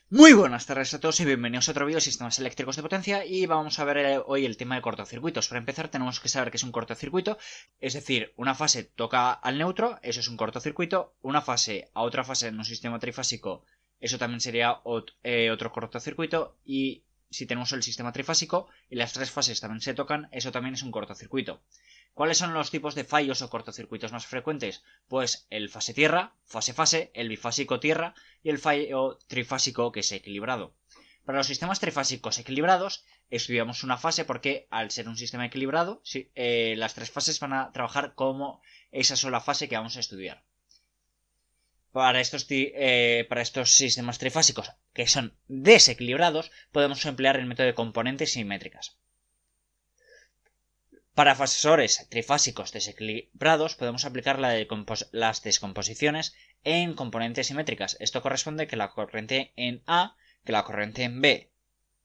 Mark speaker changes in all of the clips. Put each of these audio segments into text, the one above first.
Speaker 1: Muy buenas tardes a todos y bienvenidos a otro vídeo de sistemas eléctricos de potencia y vamos a ver hoy el tema de cortocircuitos. Para empezar tenemos que saber qué es un cortocircuito, es decir, una fase toca al neutro, eso es un cortocircuito, una fase a otra fase en un sistema trifásico, eso también sería otro cortocircuito, y si tenemos el sistema trifásico y las tres fases también se tocan, eso también es un cortocircuito. ¿Cuáles son los tipos de fallos o cortocircuitos más frecuentes? Pues el fase tierra, fase-fase, el bifásico tierra y el fallo trifásico que es equilibrado. Para los sistemas trifásicos equilibrados estudiamos una fase porque al ser un sistema equilibrado las tres fases van a trabajar como esa sola fase que vamos a estudiar. Para estos sistemas trifásicos que son desequilibrados podemos emplear el método de componentes simétricas. Para fasores trifásicos desequilibrados podemos aplicar las descomposiciones en componentes simétricas. Esto corresponde que la corriente en A, que la corriente en B,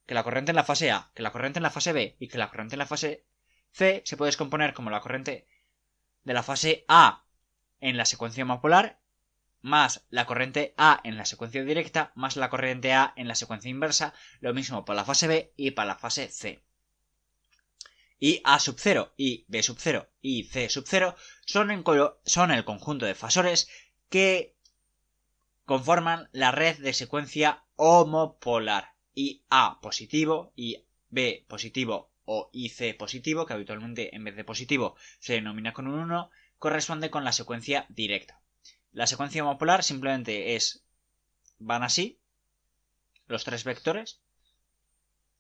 Speaker 1: que la corriente en la fase A, que la corriente en la fase B y que la corriente en la fase C se puede descomponer como la corriente de la fase A en la secuencia homopolar más la corriente A en la secuencia directa más la corriente A en la secuencia inversa. Lo mismo para la fase B y para la fase C. Y A sub 0 y B sub 0 y C sub 0 son el conjunto de fasores que conforman la red de secuencia homopolar. Y A positivo y B positivo o IC positivo, que habitualmente en vez de positivo se denomina con un 1, corresponde con la secuencia directa. La secuencia homopolar simplemente van así, los tres vectores.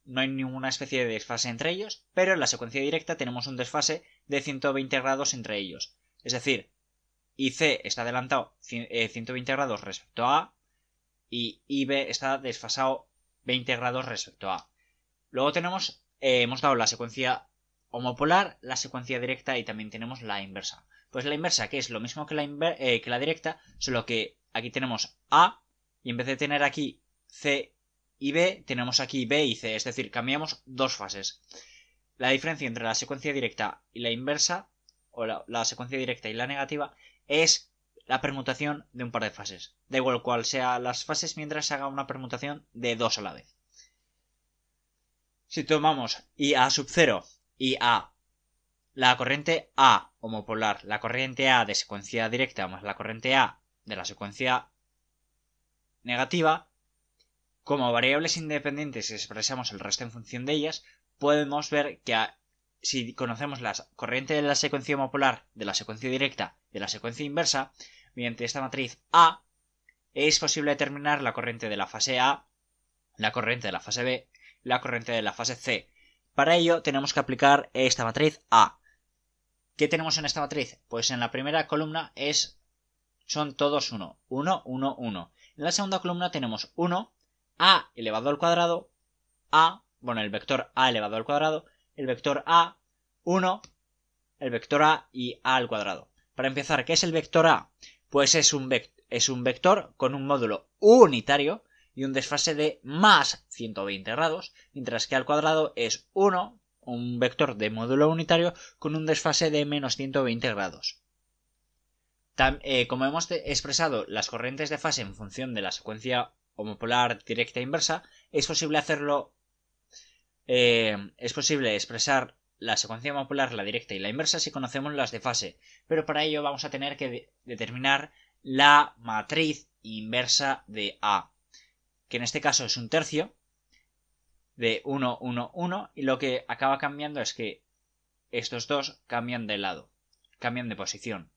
Speaker 1: No hay ninguna especie de desfase entre ellos, pero en la secuencia directa tenemos un desfase de 120 grados entre ellos. Es decir, IC está adelantado 120 grados respecto a A y IB está desfasado 20 grados respecto a A. Luego hemos dado la secuencia homopolar, la secuencia directa y también tenemos la inversa. Pues la inversa, que es lo mismo que la directa, solo que aquí tenemos A y en vez de tener aquí C y B, tenemos aquí B y C, es decir, cambiamos dos fases. La diferencia entre la secuencia directa y la inversa, o la secuencia directa y la negativa, es la permutación de un par de fases. Da igual cuál sean las fases mientras se haga una permutación de dos a la vez. Si tomamos IA sub 0 y A, la corriente A homopolar, la corriente A de secuencia directa más la corriente A de la secuencia negativa, como variables independientes y expresamos el resto en función de ellas, podemos ver que si conocemos la corriente de la secuencia homopolar, de la secuencia directa, de la secuencia inversa, mediante esta matriz A, es posible determinar la corriente de la fase A, la corriente de la fase B, la corriente de la fase C. Para ello tenemos que aplicar esta matriz A. ¿Qué tenemos en esta matriz? Pues en la primera columna son todos 1, 1, 1, 1. En la segunda columna tenemos 1, A elevado al cuadrado, el vector A elevado al cuadrado, el vector A, 1, el vector A y A al cuadrado. Para empezar, ¿qué es el vector A? Pues es un vector con un módulo unitario y un desfase de más 120 grados, mientras que al cuadrado es 1, un vector de módulo unitario con un desfase de menos 120 grados. Como hemos expresado las corrientes de fase en función de la secuencia homopolar directa e inversa, es posible expresar la secuencia homopolar, la directa y la inversa si conocemos las de fase, pero para ello vamos a tener que determinar la matriz inversa de A, que en este caso es un tercio de 1, 1, 1, y lo que acaba cambiando es que estos dos cambian de lado, cambian de posición.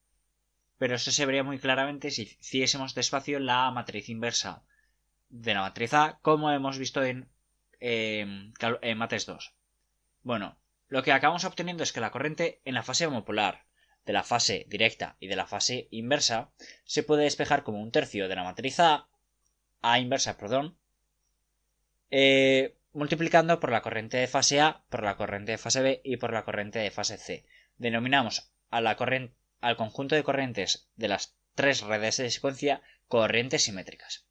Speaker 1: Pero eso se vería muy claramente si hiciésemos despacio la matriz inversa de la matriz A, como hemos visto en mates 2. Bueno, lo que acabamos obteniendo es que la corriente en la fase homopolar, de la fase directa y de la fase inversa, se puede despejar como un tercio de la matriz A inversa, multiplicando por la corriente de fase A, por la corriente de fase B y por la corriente de fase C. Denominamos al conjunto de corrientes de las tres redes de secuencia corrientes simétricas.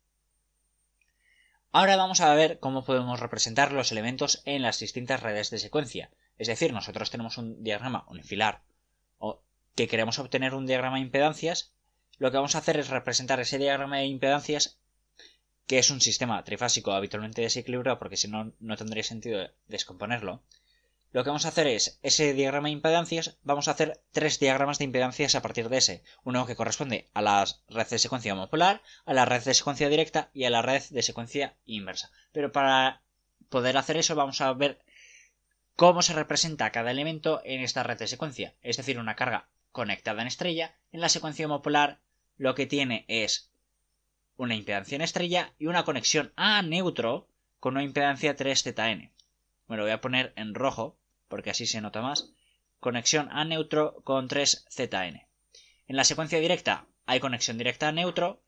Speaker 1: Ahora vamos a ver cómo podemos representar los elementos en las distintas redes de secuencia. Es decir, nosotros tenemos un diagrama unifilar o que queremos obtener un diagrama de impedancias. Lo que vamos a hacer es representar ese diagrama de impedancias que es un sistema trifásico habitualmente desequilibrado, porque si no, no tendría sentido descomponerlo, lo que vamos a hacer es, ese diagrama de impedancias, vamos a hacer 3 diagramas de impedancias a partir de ese. Uno que corresponde a la red de secuencia homopolar, a la red de secuencia directa y a la red de secuencia inversa. Pero para poder hacer eso vamos a ver cómo se representa cada elemento en esta red de secuencia. Es decir, una carga conectada en estrella. En la secuencia homopolar lo que tiene es una impedancia en estrella y una conexión a neutro con una impedancia 3zn. Me lo voy a poner en rojo, porque así se nota más. Conexión a neutro con 3zn. En la secuencia directa hay conexión directa a neutro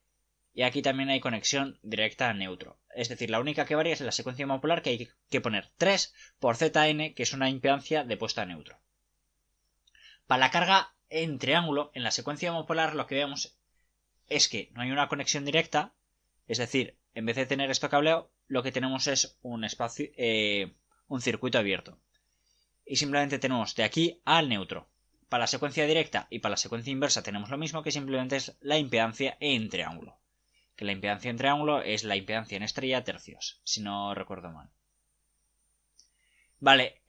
Speaker 1: y aquí también hay conexión directa a neutro. Es decir, la única que varía es en la secuencia homopolar, que hay que poner 3 por zn, que es una impedancia de puesta a neutro. Para la carga en triángulo, en la secuencia homopolar lo que vemos es que no hay una conexión directa, es decir, en vez de tener esto cableado, lo que tenemos es un espacio, un circuito abierto. Y simplemente tenemos de aquí al neutro. Para la secuencia directa y para la secuencia inversa tenemos lo mismo, que simplemente es la impedancia en triángulo. Que la impedancia en triángulo es la impedancia en estrella tercios, si no recuerdo mal. Vale,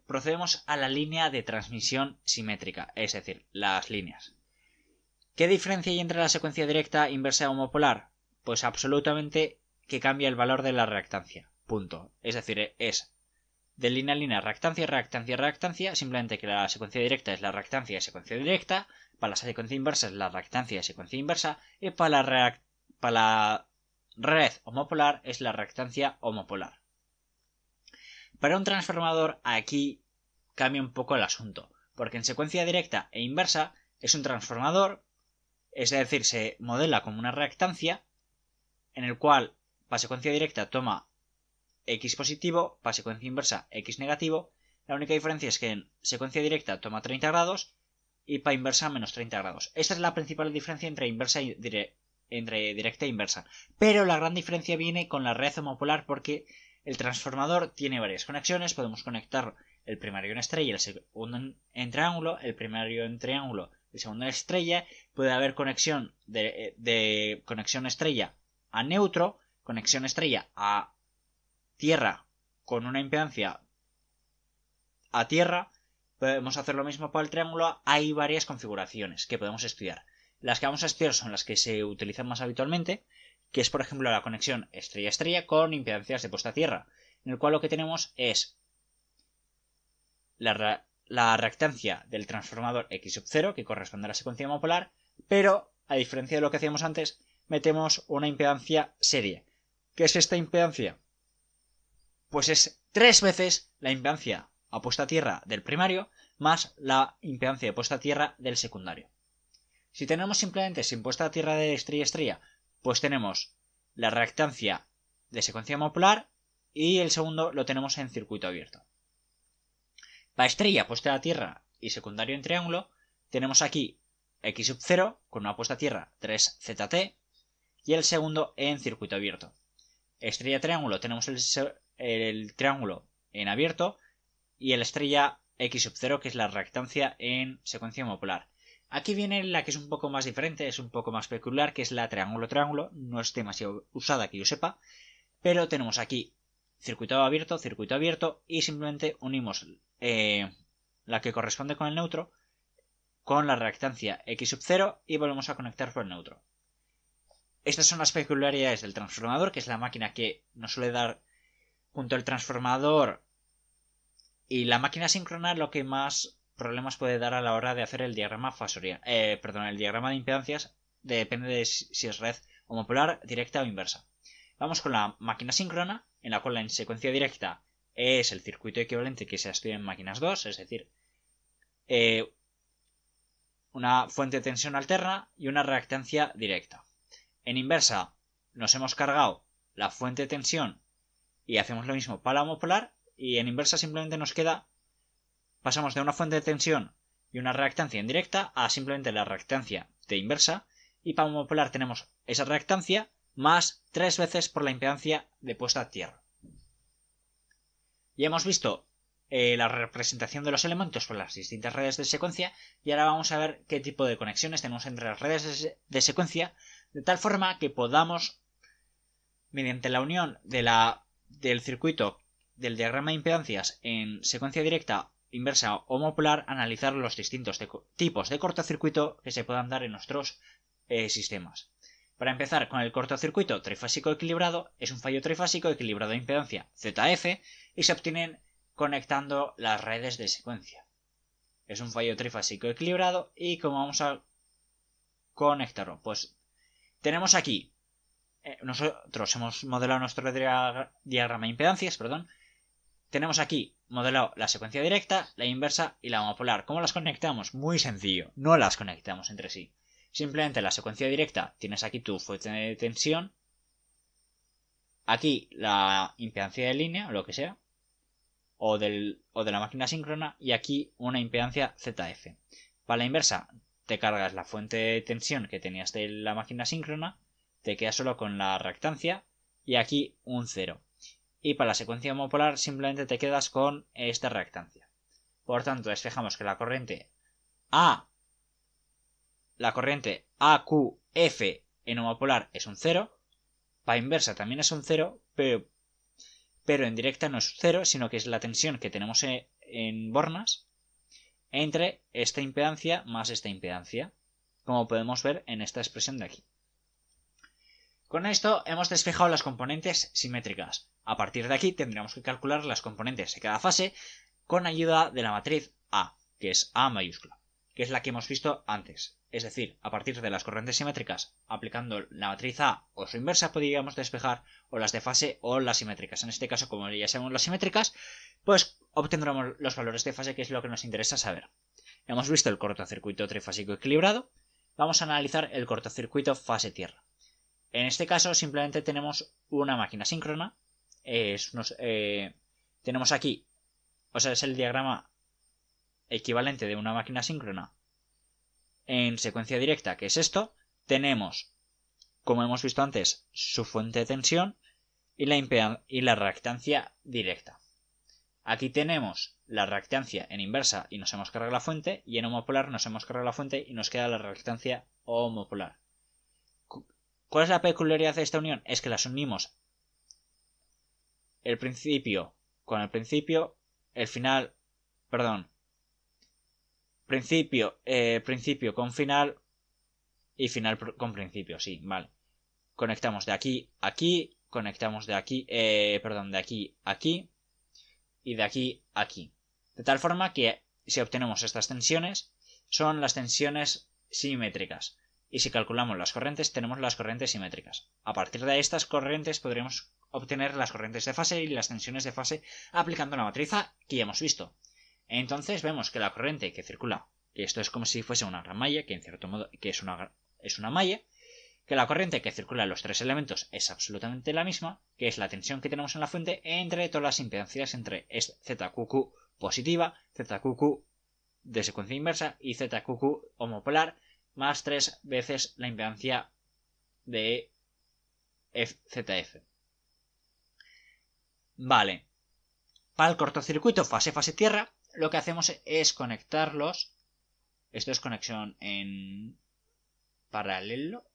Speaker 1: procedemos a la línea de transmisión simétrica, es decir, las líneas. ¿Qué diferencia hay entre la secuencia directa, inversa y homopolar? Pues absolutamente que cambia el valor de la reactancia. Punto. Es decir, es de línea a línea reactancia, reactancia, reactancia. Simplemente que la secuencia directa es la reactancia de secuencia directa. Para la secuencia inversa es la reactancia de secuencia inversa. Y para la red homopolar es la reactancia homopolar. Para un transformador aquí cambia un poco el asunto. Porque en secuencia directa e inversa es un transformador. Es decir, se modela como una reactancia en el cual para secuencia directa toma X positivo, para secuencia inversa X negativo. La única diferencia es que en secuencia directa toma 30 grados y para inversa menos 30 grados. Esta es la principal diferencia entre directa e inversa. Pero la gran diferencia viene con la red homopolar, porque el transformador tiene varias conexiones. Podemos conectar el primario en estrella y el segundo en triángulo, el primario en triángulo, el segundo en estrella. Puede haber conexión de conexión estrella a neutro, conexión estrella a tierra con una impedancia a tierra. Podemos hacer lo mismo para el triángulo. Hay varias configuraciones que podemos estudiar. Las que vamos a estudiar son las que se utilizan más habitualmente, que es por ejemplo la conexión estrella-estrella con impedancias de puesta a tierra, en el cual lo que tenemos es la reactancia del transformador X sub 0, que corresponde a la secuencia homopolar, pero a diferencia de lo que hacíamos antes, metemos una impedancia serie. ¿Qué es esta impedancia? Pues es 3 veces la impedancia a puesta a tierra del primario más la impedancia de puesta a tierra del secundario. Si tenemos simplemente sin puesta a tierra de estrella-estrella, pues tenemos la reactancia de secuencia homopolar y el segundo lo tenemos en circuito abierto. Para estrella, puesta a tierra y secundario en triángulo, tenemos aquí X sub 0 con una puesta a tierra 3ZT y el segundo en circuito abierto. Estrella triángulo tenemos el triángulo en abierto y el estrella X sub 0, que es la reactancia en secuencia homopolar. Aquí viene la que es un poco más diferente, es un poco más peculiar, que es la triángulo-triángulo. No es demasiado usada que yo sepa, pero tenemos aquí circuito abierto y simplemente unimos la que corresponde con el neutro con la reactancia X sub 0 y volvemos a conectar por el neutro. Estas son las peculiaridades del transformador, que es la máquina que nos suele dar junto al transformador y la máquina síncrona lo que más problemas puede dar a la hora de hacer el diagrama fasorial. El diagrama de impedancias depende de si es red homopolar, directa o inversa. Vamos con la máquina síncrona, en la cual en secuencia directa es el circuito equivalente que se estudia en máquinas 2, es decir, una fuente de tensión alterna y una reactancia directa. En inversa nos hemos cargado la fuente de tensión y hacemos lo mismo para la homopolar, y en inversa simplemente nos queda, pasamos de una fuente de tensión y una reactancia indirecta a simplemente la reactancia de inversa, y para homopolar tenemos esa reactancia más 3 veces por la impedancia de puesta a tierra. Ya hemos visto la representación de los elementos por las distintas redes de secuencia, y ahora vamos a ver qué tipo de conexiones tenemos entre las redes de secuencia, de tal forma que podamos mediante la unión del circuito del diagrama de impedancias en secuencia directa, inversa o monopolar, analizar los distintos tipos de cortocircuito que se puedan dar en nuestros sistemas. Para empezar, con el cortocircuito trifásico equilibrado, es un fallo trifásico equilibrado de impedancia ZF y se obtienen conectando las redes de secuencia. Es un fallo trifásico equilibrado y ¿cómo vamos a conectarlo? Pues tenemos aquí, nosotros hemos modelado nuestro diagrama de impedancias, tenemos aquí modelado la secuencia directa, la inversa y la monopolar. ¿Cómo las conectamos? Muy sencillo, no las conectamos entre sí. Simplemente la secuencia directa tienes aquí tu fuente de tensión, aquí la impedancia de línea o lo que sea, o de la máquina síncrona, y aquí una impedancia ZF. Para la inversa te cargas la fuente de tensión que tenías de la máquina síncrona, te quedas solo con la reactancia y aquí un 0. Y para la secuencia monopolar simplemente te quedas con esta reactancia. Por tanto, despejamos que la corriente AQF en homopolar es un 0, para inversa también es un 0, pero en directa no es 0, sino que es la tensión que tenemos en bornas entre esta impedancia más esta impedancia, como podemos ver en esta expresión de aquí. Con esto hemos despejado las componentes simétricas. A partir de aquí tendríamos que calcular las componentes de cada fase con ayuda de la matriz A, que es A mayúscula, que es la que hemos visto antes. Es decir, a partir de las corrientes simétricas, aplicando la matriz A o su inversa, podríamos despejar o las de fase o las simétricas. En este caso, como ya sabemos las simétricas, pues obtendremos los valores de fase, que es lo que nos interesa saber. Hemos visto el cortocircuito trifásico equilibrado. Vamos a analizar el cortocircuito fase tierra. En este caso simplemente tenemos una máquina síncrona. Tenemos aquí, es el diagrama equivalente de una máquina síncrona en secuencia directa, que es esto. Tenemos, como hemos visto antes, su fuente de tensión y la reactancia directa. Aquí tenemos la reactancia en inversa y nos hemos cargado la fuente, y en homopolar nos hemos cargado la fuente y nos queda la reactancia homopolar. ¿Cuál es la peculiaridad de esta unión? Es que las unimos el principio con el principio, el final, principio con final y final con principio, sí, vale. Conectamos de aquí a aquí, conectamos de aquí, de aquí a aquí y de aquí a aquí. De tal forma que si obtenemos estas tensiones, son las tensiones simétricas. Y si calculamos las corrientes, tenemos las corrientes simétricas. A partir de estas corrientes podremos obtener las corrientes de fase y las tensiones de fase aplicando la matriz A que ya hemos visto. Entonces vemos que la corriente que circula, que esto es como si fuese una gran malla, que en cierto modo que es una malla, que la corriente que circula en los tres elementos es absolutamente la misma, que es la tensión que tenemos en la fuente entre todas las impedancias entre ZQQ positiva, ZQQ de secuencia inversa y ZQQ homopolar, más 3 veces la impedancia de ZF. Vale. Para el cortocircuito fase tierra, lo que hacemos es conectarlos. Esto es conexión en paralelo.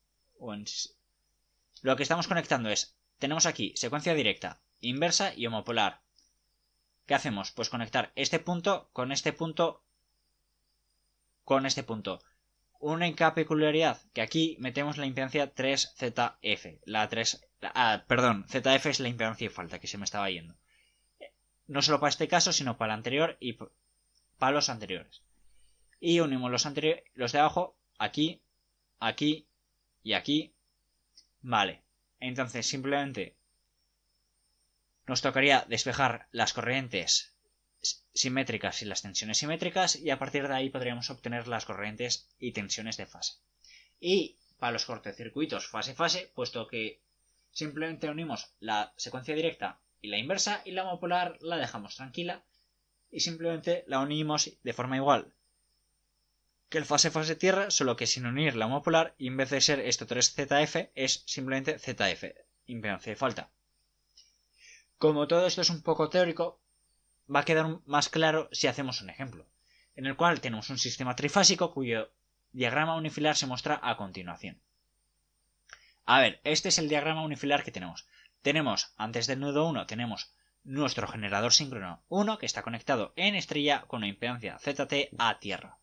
Speaker 1: Lo que estamos conectando es, tenemos aquí secuencia directa, inversa y homopolar. ¿Qué hacemos? Pues conectar este punto con este punto con este punto. Una única peculiaridad, que aquí metemos la impedancia 3ZF. ZF es la impedancia de falta, que se me estaba yendo. No solo para este caso, sino para el anterior y para los anteriores. Y unimos los de abajo, aquí, aquí y aquí. Vale, entonces simplemente nos tocaría despejar las corrientes simétricas y las tensiones simétricas, y a partir de ahí podríamos obtener las corrientes y tensiones de fase. Y para los cortocircuitos fase-fase, puesto que simplemente unimos la secuencia directa y la inversa, y la homopolar la dejamos tranquila y simplemente la unimos de forma igual que el fase tierra, solo que sin unir la homopolar, y en vez de ser esto 3ZF es simplemente ZF, impedancia de falta. Como todo esto es un poco teórico, va a quedar más claro si hacemos un ejemplo, en el cual tenemos un sistema trifásico cuyo diagrama unifilar se muestra a continuación. A ver, este es el diagrama unifilar que tenemos. tenemos, antes del nudo 1, tenemos nuestro generador síncrono 1 que está conectado en estrella con una impedancia ZT a tierra.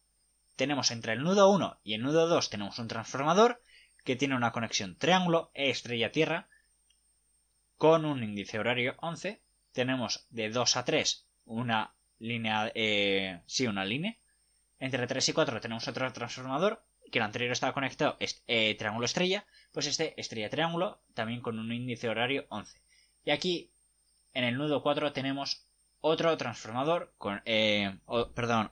Speaker 1: Tenemos entre el nudo 1 y el nudo 2 tenemos un transformador que tiene una conexión triángulo estrella-tierra con un índice horario 11. Tenemos de 2 a 3 una línea, una línea. Entre 3 y 4 tenemos otro transformador que el anterior estaba conectado triángulo estrella, pues este estrella triángulo también con un índice horario 11. Y aquí en el nudo 4 tenemos otro transformador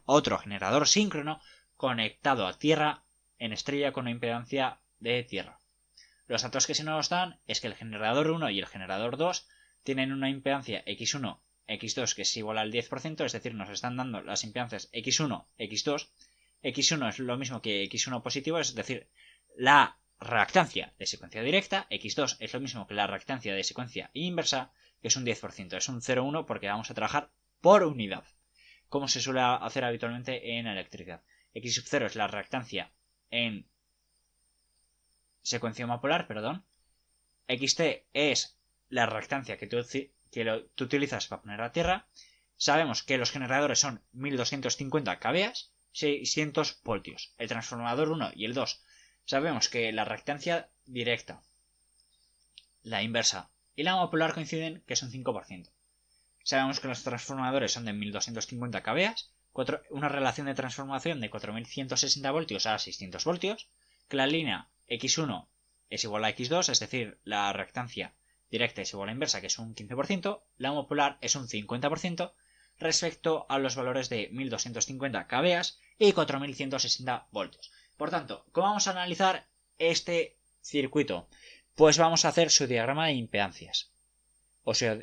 Speaker 1: otro generador síncrono conectado a tierra en estrella con una impedancia de tierra. Los datos que se nos dan es que el generador 1 y el generador 2 tienen una impedancia X1, X2 que es igual al 10%, es decir, nos están dando las impedancias X1, X2. X1 es lo mismo que X1 positivo, es decir, la reactancia de secuencia directa. X2 es lo mismo que la reactancia de secuencia inversa, que es un 10%, es un 0,1 porque vamos a trabajar por unidad, como se suele hacer habitualmente en electricidad. X0 es la reactancia en secuencia homopolar, XT es la reactancia que tú utilizas para poner a tierra. Sabemos que los generadores son 1250 kVA, 600 voltios. El transformador 1 y el 2 sabemos que la reactancia directa, la inversa y la homopolar coinciden, que es un 5%. Sabemos que los transformadores son de 1250 kVA, una relación de transformación de 4160 voltios a 600 voltios, que la línea X1 es igual a X2, es decir, la reactancia directa es igual a la inversa, que es un 15%, la homopolar es un 50% respecto a los valores de 1250 kVA y 4160 voltios. Por tanto, ¿cómo vamos a analizar este circuito? Pues vamos a hacer su diagrama de impedancias. O sea,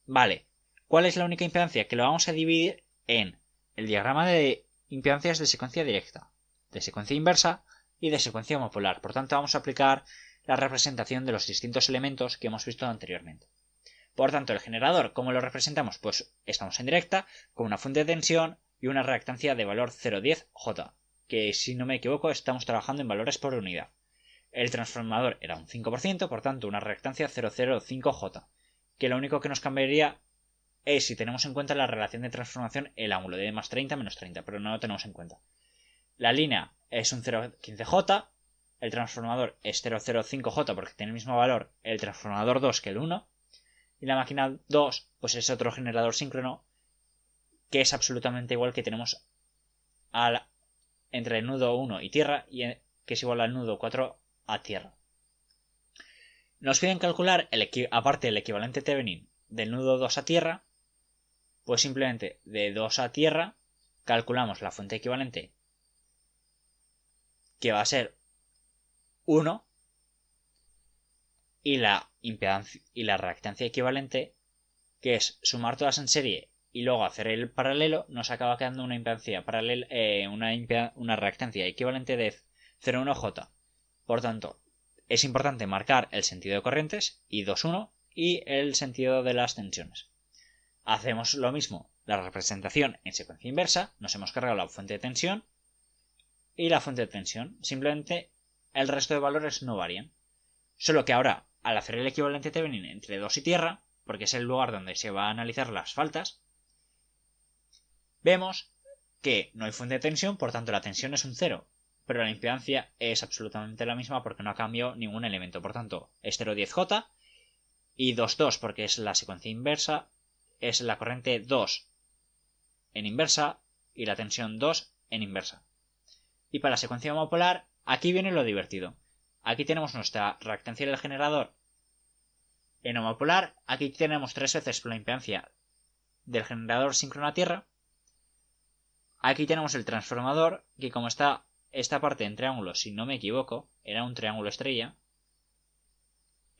Speaker 1: vale, ¿cuál es la única impedancia? Que lo vamos a dividir en el diagrama de impedancias de secuencia directa, de secuencia inversa y de secuencia homopolar. Por tanto, vamos a aplicar la representación de los distintos elementos que hemos visto anteriormente. Por tanto, el generador, ¿cómo lo representamos? Pues estamos en directa con una fuente de tensión y una reactancia de valor 0,10 J, que si no me equivoco estamos trabajando en valores por unidad. El transformador era un 5%, por tanto una reactancia 0,05 J, que lo único que nos cambiaría es si tenemos en cuenta la relación de transformación, el ángulo de más 30 menos 30, pero no lo tenemos en cuenta. La línea es un 0,15 J, el transformador es 0,05 J porque tiene el mismo valor el transformador 2 que el 1, y la máquina 2 pues es otro generador síncrono que es absolutamente igual que tenemos entre el nudo 1 y tierra, y que es igual al nudo 4 a tierra. Nos piden calcular, aparte del equivalente Thevenin del nudo 2 a tierra, pues simplemente de 2 a tierra calculamos la fuente equivalente, que va a ser 1, y la impedancia y la reactancia equivalente, que es sumar todas en serie y luego hacer el paralelo, nos acaba quedando una impedancia paralela, una reactancia equivalente de 0,1 J. Por tanto, es importante marcar el sentido de corrientes, I2,1, y el sentido de las tensiones. Hacemos lo mismo, la representación en secuencia inversa, nos hemos cargado la fuente de tensión y la fuente de tensión, simplemente el resto de valores no varían. Solo que ahora, al hacer el equivalente Thevenin entre 2 y tierra, porque es el lugar donde se va a analizar las faltas, vemos que no hay fuente de tensión, por tanto la tensión es un 0, pero la impedancia es absolutamente la misma porque no ha cambiado ningún elemento. Por tanto, es 0,10J y 2,2 porque es la secuencia inversa, es la corriente 2 en inversa y la tensión 2 en inversa. Y para la secuencia homopolar, aquí viene lo divertido. Aquí tenemos nuestra reactancia del generador en homopolar. Aquí tenemos 3 veces la impedancia del generador síncrono a tierra. Aquí tenemos el transformador, que como está esta parte en triángulo, si no me equivoco, era un triángulo estrella.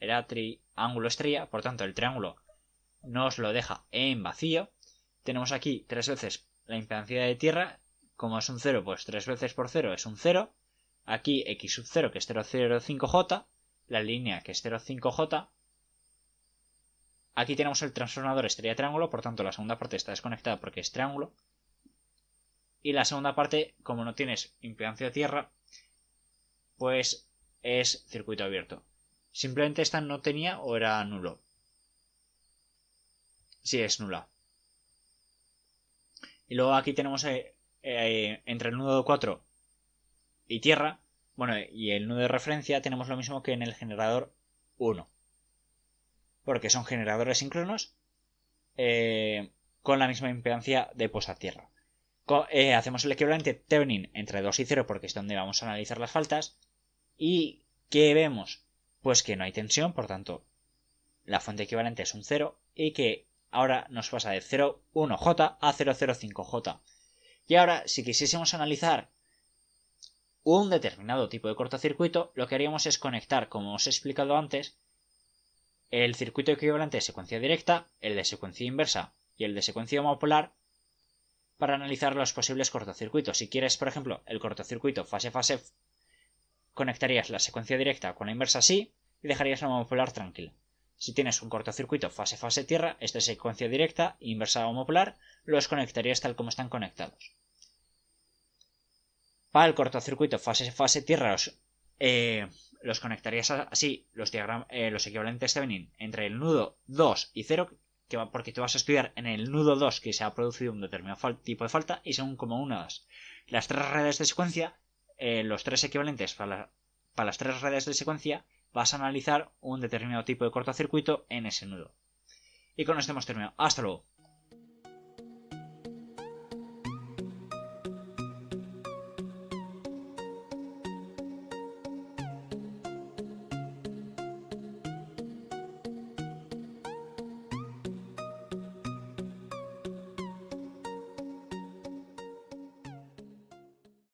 Speaker 1: Era triángulo estrella, por tanto el triángulo nos lo deja en vacío. Tenemos aquí 3 veces la impedancia de tierra. Como es un 0, pues 3 veces por 0 es un 0. Aquí X sub 0, que es 0,05J. La línea, que es 0,5J. Aquí tenemos el transformador estrella triángulo, por tanto la segunda parte está desconectada porque es triángulo. Y la segunda parte, como no tienes impedancia de tierra, pues es circuito abierto. Simplemente esta no tenía o era nulo. Sí, es nula. Y luego aquí tenemos entre el nudo 4 y tierra, bueno, y el nudo de referencia tenemos lo mismo que en el generador 1. Porque son generadores síncronos con la misma impedancia de posta tierra. Hacemos el equivalente Thevenin entre 2 y 0 porque es donde vamos a analizar las faltas. ¿Y qué vemos? Pues que no hay tensión, por tanto, la fuente equivalente es un 0 y que ahora nos pasa de 0,1J a 0,05J. Y ahora, si quisiésemos analizar un determinado tipo de cortocircuito, lo que haríamos es conectar, como os he explicado antes, el circuito equivalente de secuencia directa, el de secuencia inversa y el de secuencia homopolar para analizar los posibles cortocircuitos. Si quieres, por ejemplo, el cortocircuito fase-fase, conectarías la secuencia directa con la inversa así y dejarías la homopolar tranquila. Si tienes un cortocircuito fase-fase-tierra, esta es secuencia directa, inversa homopolar, los conectarías tal como están conectados. Para el cortocircuito fase-fase-tierra los conectarías así, los equivalentes Thevenin entre el nudo 2 y 0, porque tú vas a estudiar en el nudo 2 que se ha producido un determinado tipo de falta, y según como unas las tres redes de secuencia, los tres equivalentes para las tres redes de secuencia, vas a analizar un determinado tipo de cortocircuito en ese nudo. Y con esto hemos terminado. Hasta luego.